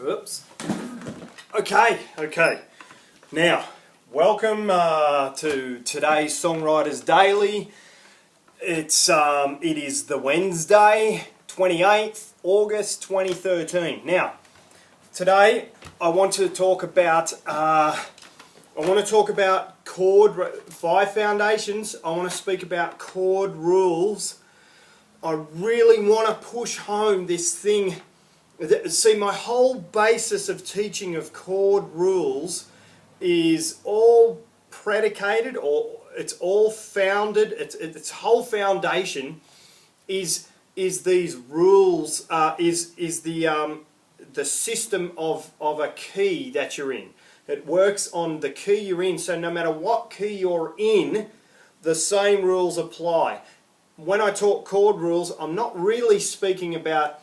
Oops. Okay. Now, welcome to today's Songwriters Daily. It is the Wednesday, 28th August 2013. Now, today I want to talk about chord 5 foundations. I want to speak about chord rules. I really want to push home this thing. See, my whole basis of teaching of chord rules is all predicated, or it's all founded. Its whole foundation is these rules. Is the system of a key that you're in. It works on the key you're in. So no matter what key you're in, the same rules apply. When I talk chord rules, I'm not really speaking about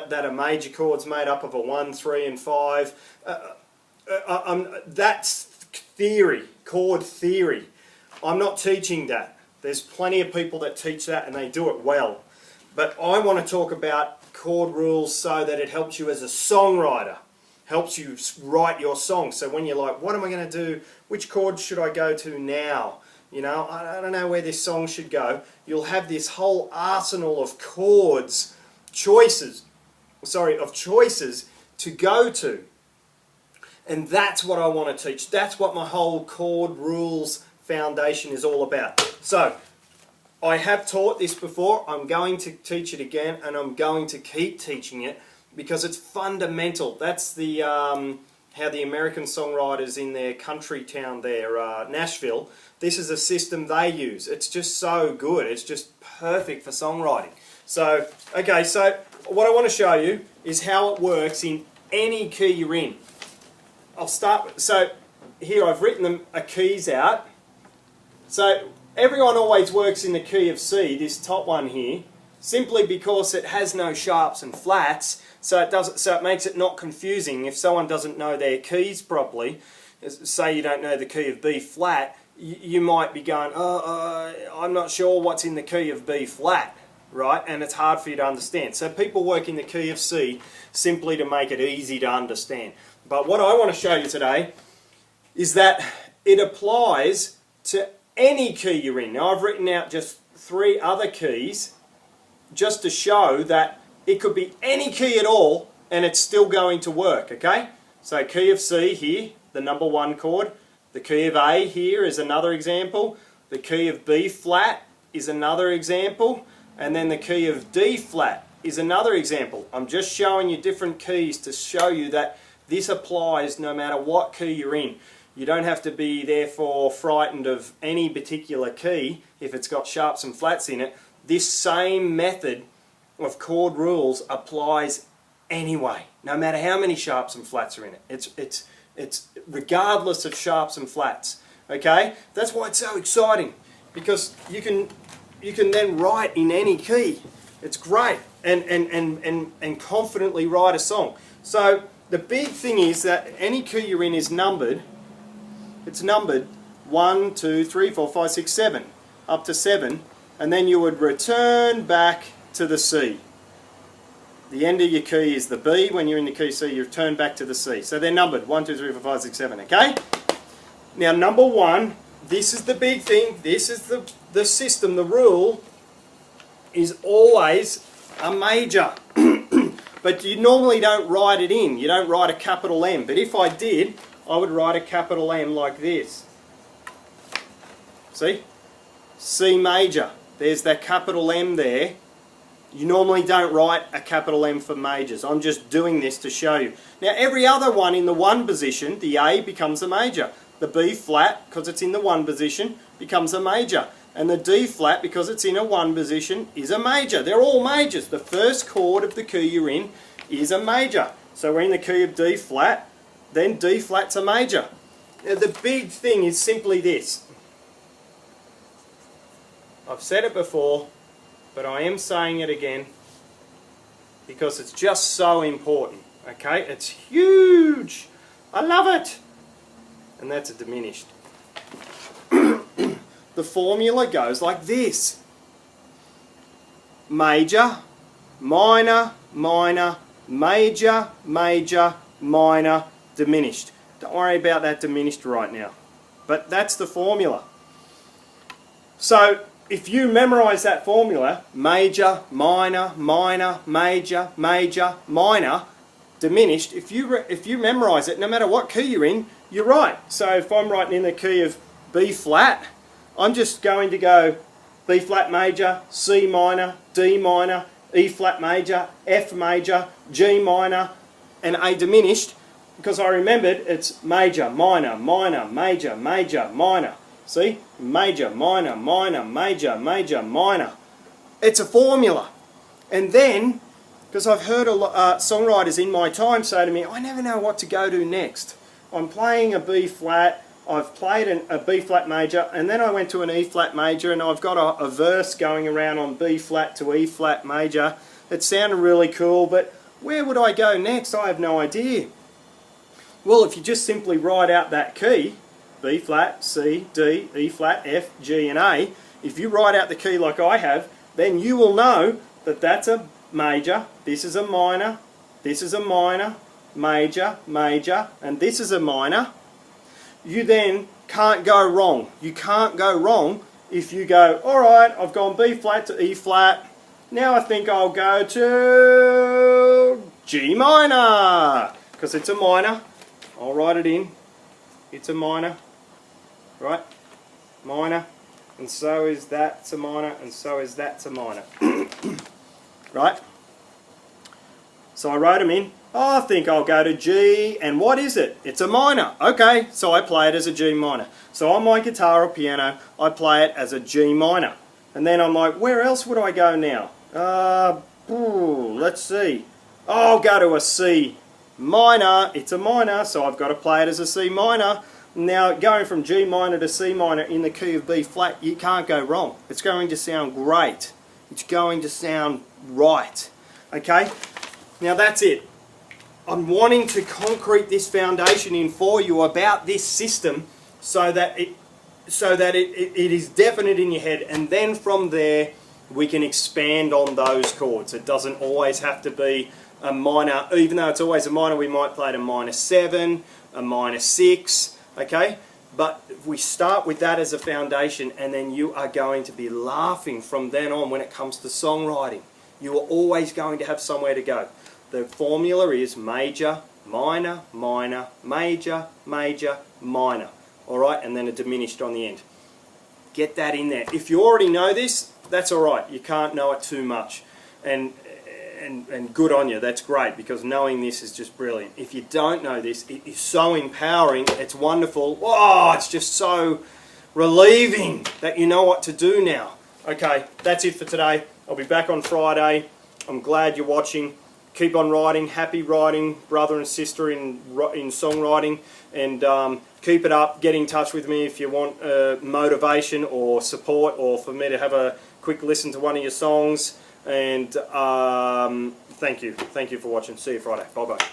that a major chord's made up of a 1, 3 and 5. That's theory, chord theory. I'm not teaching that. There's plenty of people that teach that and they do it well. But I want to talk about chord rules so that it helps you as a songwriter. Helps you write your song. So when you're like, what am I going to do? Which chord should I go to now? You know, I don't know where this song should go. You'll have this whole arsenal of chords, choices to go to. And that's what I want to teach. That's what my whole chord rules foundation is all about. So, I have taught this before. I'm going to teach it again, and I'm going to keep teaching it because it's fundamental. That's the how the American songwriters in their country town there, Nashville, this is a system they use. It's just so good. It's just perfect for songwriting. So, okay, so what I want to show you is how it works in any key you're in. I'll start, so here I've written them keys out. So everyone always works in the key of C, this top one here, simply because it has no sharps and flats, so it makes it not confusing. If someone doesn't know their keys properly, say you don't know the key of B flat, you might be going, I'm not sure what's in the key of B flat. Right, and it's hard for you to understand. So people work in the key of C simply to make it easy to understand. But what I want to show you today is that it applies to any key you're in. Now I've written out just 3 other keys just to show that it could be any key at all and it's still going to work, okay? So key of C here, the number 1 chord. The key of A here is another example. The key of B flat is another example. And then the key of D flat is another example. I'm just showing you different keys to show you that this applies no matter what key you're in. You don't have to be therefore frightened of any particular key if it's got sharps and flats in it. This same method of chord rules applies anyway, no matter how many sharps and flats are in it. It's regardless of sharps and flats. Okay? That's why it's so exciting, because you can then write in any key. It's great, and confidently write a song. So the big thing is that any key you're in is numbered. It's numbered 1, 2, 3, 4, 5, 6, 7, up to 7, and then you would return back to the C. The end of your key is the B. When you're in the key C, you return back to the C. So they're numbered 1, 2, 3, 4, 5, 6, 7. Okay? Now number 1. This is the big thing. This is the system. The rule is always a major. But you normally don't write it in. You don't write a capital M. But if I did, I would write a capital M like this. See? C major. There's that capital M there. You normally don't write a capital M for majors. I'm just doing this to show you. Now every other one in the 1 position, the A becomes a major. The B flat, because it's in the 1 position, becomes a major. And the D flat, because it's in a 1 position, is a major. They're all majors. The first chord of the key you're in is a major. So we're in the key of D flat, then D flat's a major. Now the big thing is simply this. I've said it before, but I am saying it again because it's just so important. Okay? It's huge. I love it. And that's a diminished. The formula goes like this. Major, minor, minor, major, major, minor, diminished. Don't worry about that diminished right now. But that's the formula. So if you memorize that formula, major, minor, minor, major, major, minor, diminished, if you memorize it, no matter what key you're in, you're right. So if I'm writing in the key of B flat, I'm just going to go B flat major, C minor, D minor, E flat major, F major, G minor, and A diminished, because I remembered it's major, minor, minor, major, major, minor. See? Major, minor, minor, major, major, minor. It's a formula. And then, because I've heard a lot, songwriters in my time say to me, I never know what to go to next. I'm playing a B flat, I've played a B flat major, and then I went to an E flat major, and I've got a verse going around on B flat to E flat major. It sounded really cool, but where would I go next? I have no idea. Well, if you just simply write out that key, B flat, C, D, E flat, F, G and A, if you write out the key like I have, then you will know that that's a major, this is a minor, this is a minor, major, major, and this is a minor. You then can't go wrong. You can't go wrong if you go, alright, I've gone B flat to E flat, now I think I'll go to G minor, because it's a minor. I'll write it in. It's a minor, right? Minor, and so is that's a minor, and so is that's a minor. Right? So I wrote them in. Oh, I think I'll go to G, and what is it? It's a minor. Okay, so I play it as a G minor. So on my guitar or piano, I play it as a G minor. And then I'm like, where else would I go now? Let's see. Oh, I'll go to a C minor. It's a minor, so I've got to play it as a C minor. Now, going from G minor to C minor in the key of B flat, you can't go wrong. It's going to sound great. It's going to sound right. Okay? Now that's it. I'm wanting to concrete this foundation in for you about this system so that it is definite in your head, and then from there we can expand on those chords. It doesn't always have to be a minor. Even though it's always a minor, we might play it a minor 7, a minor 6, okay? But if we start with that as a foundation, and then you are going to be laughing from then on when it comes to songwriting. You are always going to have somewhere to go. The formula is major, minor, minor, major, major, minor. Alright, and then a diminished on the end. Get that in there. If you already know this, that's alright. You can't know it too much. And good on you, that's great, because knowing this is just brilliant. If you don't know this, it is so empowering, it's wonderful. Oh, it's just so relieving that you know what to do now. Okay, that's it for today. I'll be back on Friday. I'm glad you're watching. Keep on writing, happy writing, brother and sister in songwriting, and keep it up. Get in touch with me if you want motivation or support, or for me to have a quick listen to one of your songs. And thank you for watching. See you Friday. Bye bye.